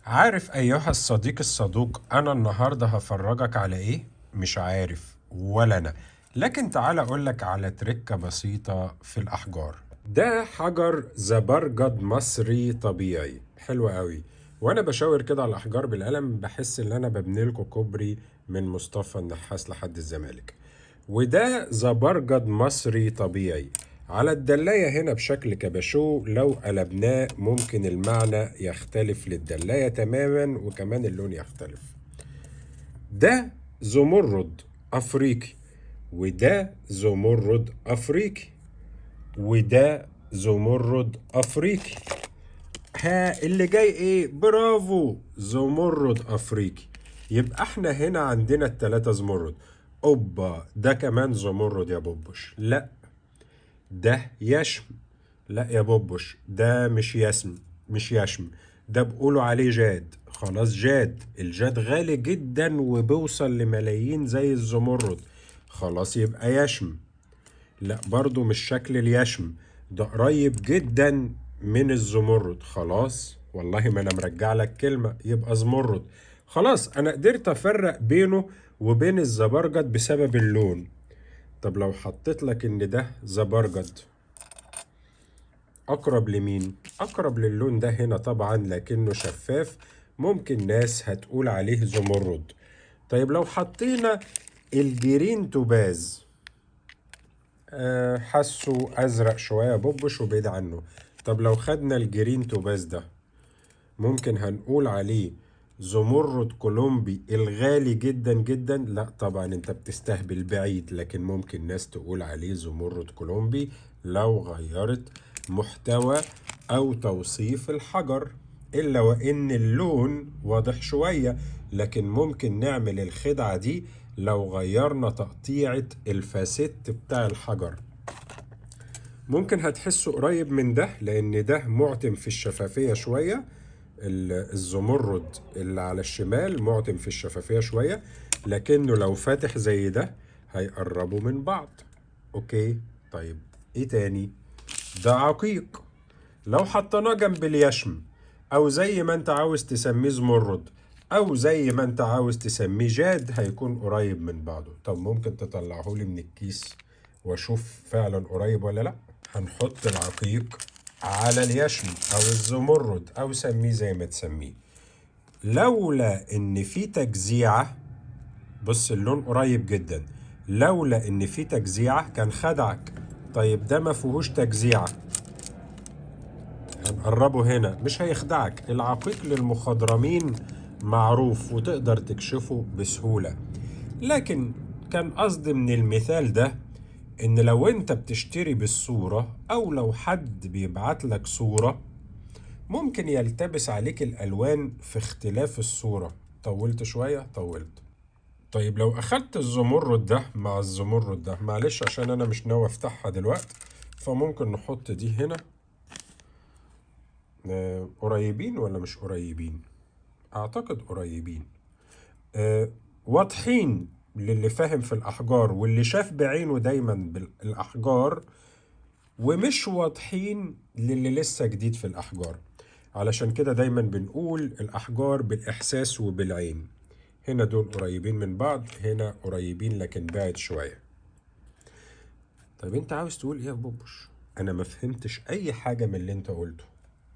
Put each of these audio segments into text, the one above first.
عارف أيها الصديق الصدوق، أنا النهاردة هفرجك على إيه؟ مش عارف ولا أنا. لكن تعال أقولك على تركة بسيطة في الأحجار. ده حجر زبرجد مصري طبيعي حلو قوي. وأنا بشاور كده على الأحجار بالقلم بحس إن أنا ببنيلكوا كوبري من مصطفى النحاس لحد الزمالك. وده زبرجد مصري طبيعي على الدلاية هنا بشكل كباشو. لو قلبناه ممكن المعنى يختلف للدلاية تماما وكمان اللون يختلف. ده زمرد أفريقي، وده زمرد أفريقي، وده زمرد أفريقي. ها اللي جاي ايه؟ برافو، زمرد افريقي. يبقى احنا هنا عندنا التلاتة زمرد. اوبا، ده كمان زمرد يا بوبوش. لا، ده يشم. لا يا بوبوش، ده مش يسم، مش يشم. ده بيقولوا عليه جاد. خلاص، جاد. الجاد غالي جدا وبيوصل لملايين زي الزمرد. خلاص يبقى يشم. لا برضو مش شكل اليشم، ده قريب جدا من الزمرد. خلاص والله ما انا مرجع لك كلمة، يبقى زمرد. خلاص انا قدرت افرق بينه وبين الزبرجد بسبب اللون. طب لو حطيت لك ان ده زبرجد، اقرب لمين؟ اقرب للون ده هنا طبعا، لكنه شفاف، ممكن ناس هتقول عليه زمرد. طيب لو حطينا الجرين توباز، حاسه ازرق شويه بوبش وبعيد عنه. طب لو خدنا الجرين توباز ده، ممكن هنقول عليه زمرد كولومبي الغالي جدا جدا؟ لا طبعا انت بتستهبل بعيد، لكن ممكن ناس تقول عليه زمرد كولومبي لو غيرت محتوى او توصيف الحجر. الا وان اللون واضح شوية، لكن ممكن نعمل الخدعة دي لو غيرنا تقطيعة الفاسيت بتاع الحجر. ممكن هتحسه قريب من ده لان ده معتم في الشفافية شوية. الزمرد اللي على الشمال معتم في الشفافية شوية، لكنه لو فاتح زي ده هيقربوا من بعض. اوكي، طيب ايه تاني؟ ده عقيق. لو حطيناه جنب اليشم، او زي ما انت عاوز تسميه زمرد، او زي ما انت عاوز تسميه جاد، هيكون قريب من بعضه. طب ممكن تطلعه لي من الكيس واشوف فعلا قريب ولا لا؟ هنحط العقيق على اليشم او الزمرد او سميه زي ما تسميه. لولا ان في تجزيعة، بص اللون قريب جدا، لولا ان في تجزيعة كان خدعك. طيب ده ما فيهوش تجزيعة، هنقربه هنا مش هيخدعك. العقيق للمخضرمين معروف وتقدر تكشفه بسهولة. لكن كان قصدي من المثال ده ان لو انت بتشتري بالصورة او لو حد بيبعت لك صورة، ممكن يلتبس عليك الالوان في اختلاف الصورة. طولت شوية؟ طولت. طيب لو اخدت الزمرد ده مع الزمرد ده، معلش عشان انا مش ناوي افتحها دلوقتي، فممكن نحط دي هنا. قريبين ولا مش قريبين؟ اعتقد قريبين. واضحين للي فاهم في الاحجار واللي شاف بعينه دايما بالاحجار، ومش واضحين للي لسه جديد في الاحجار. علشان كده دايما بنقول الاحجار بالاحساس وبالعين. هنا دول قريبين من بعض، هنا قريبين لكن بعد شوية. طيب انت عاوز تقول ايه يا بوبوش؟ انا ما فهمتش اي حاجة من اللي انت قلته.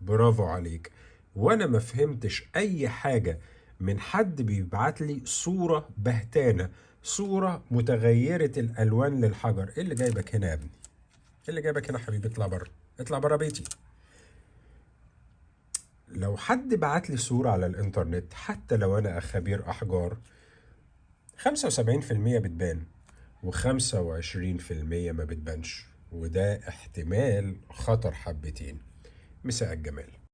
برافو عليك. وانا ما فهمتش اي حاجة من حد بيبعت لي صورة بهتانة، صورة متغيرة الالوان للحجر. ايه اللي جايبك هنا يا ابني؟ ايه اللي جايبك هنا حبيبي؟ اطلع بره، اطلع بره بيتي. لو حد بعت لي صورة على الانترنت، حتى لو انا خبير احجار، 75% بتبان و25% ما بتبانش، وده احتمال خطر حبتين. مساء الجمال.